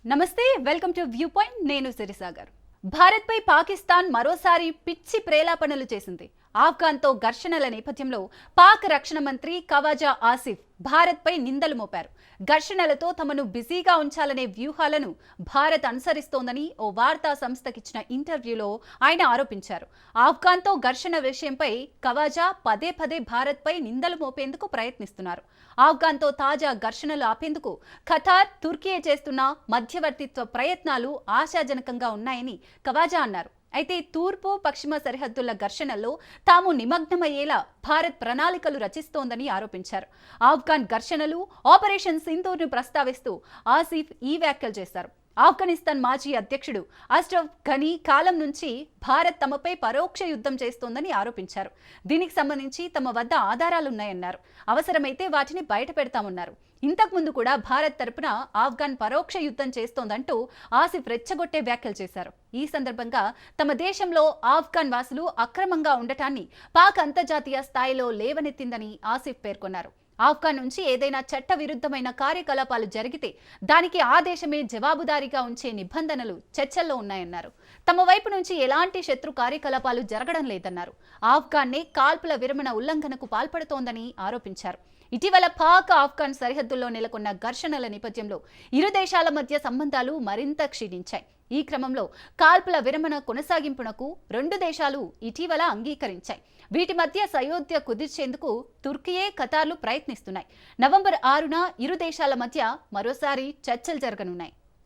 నమస్తే, welcome to view point. నేను సిరిసాగర్. భారత్ పై పాకిస్తాన్ మరోసారి పిచ్చి ప్రేలాపనలు చేసింది. ఆఫ్ఘన్తో ఘర్షణల నేపథ్యంలో పాక్ రక్షణ మంత్రి ఖవాజా ఆసిఫ్ భారత్ పై నిందలు మోపారు. ఘర్షణలతో తమను బిజీగా ఉంచాలనే వ్యూహాలను భారత్ అనుసరిస్తోందని ఓ వార్తా సంస్థకిచ్చిన ఇంటర్వ్యూలో ఆయన ఆరోపించారు. ఆఫ్ఘన్తో ఘర్షణ విషయంపై ఖవాజా పదే పదే భారత్ పై నిందలు మోపేందుకు ప్రయత్నిస్తున్నారు. ఆఫ్ఘన్తో తాజా ఘర్షణలు ఆపేందుకు ఖతార్, తుర్కీ చేస్తున్న మధ్యవర్తిత్వ ప్రయత్నాలు ఆశాజనకంగా ఉన్నాయని ఖవాజా అన్నారు. అయితే తూర్పు పశ్చిమ సరిహద్దుల ఘర్షణల్లో తాము నిమగ్నమయ్యేలా భారత్ ప్రణాళికలు రచిస్తోందని ఆరోపించారు. ఆఫ్ఘన్ ఘర్షణలు, ఆపరేషన్ సింధూర్ను ప్రస్తావిస్తూ ఆసిఫ్ ఈ వ్యాఖ్యలు చేశారు. ఆఫ్ఘనిస్తాన్ మాజీ అధ్యక్షుడు అష్రఫ్ ఘనీ కాలం నుంచి భారత్ తమపై పరోక్ష యుద్ధం చేస్తోందని ఆరోపించారు. దీనికి సంబంధించి తమ వద్ద ఆధారాలున్నాయన్నారు. అవసరమైతే వాటిని బయట పెడతామన్నారు. ఇంతకుముందు కూడా భారత్ తరపున ఆఫ్ఘన్ పరోక్ష యుద్ధం చేస్తోందంటూ ఆసిఫ్ రెచ్చగొట్టే వ్యాఖ్యలు చేశారు. ఈ సందర్భంగా తమ దేశంలో ఆఫ్ఘన్ వాసులు అక్రమంగా ఉండటాన్ని పాక్ అంతర్జాతీయ స్థాయిలో లేవనెత్తిందని ఆసిఫ్ పేర్కొన్నారు. ఆఫ్ఘన్ నుంచి ఏదైనా చట్ట విరుద్ధమైన కార్యకలాపాలు జరిగితే దానికి ఆ దేశమే జవాబుదారీగా ఉంచే నిబంధనలు చర్చల్లో ఉన్నాయన్నారు. తమ వైపు నుంచి ఎలాంటి శత్రు కార్యకలాపాలు జరగడం లేదన్నారు. ఆఫ్ఘన్నే కాల్పుల విరమణ ఉల్లంఘనకు పాల్పడుతోందని ఆరోపించారు. ఇటీవల పాక్ ఆఫ్ఘన్ సరిహద్దుల్లో నెలకొన్న ఘర్షణల నేపథ్యంలో ఇరు దేశాల మధ్య సంబంధాలు మరింత క్షీణించాయి. ఈ క్రమంలో కాల్పుల విరమణ కొనసాగింపునకు రెండు దేశాలు ఇటీవల అంగీకరించాయి. వీటి మధ్య సయోధ్య కుదిర్చేందుకు తుర్కీయే, ఖతార్లు ప్రయత్నిస్తున్నాయి. నవంబర్ 6న ఇరు దేశాల మధ్య మరోసారి చర్చలు జరగనున్నాయి.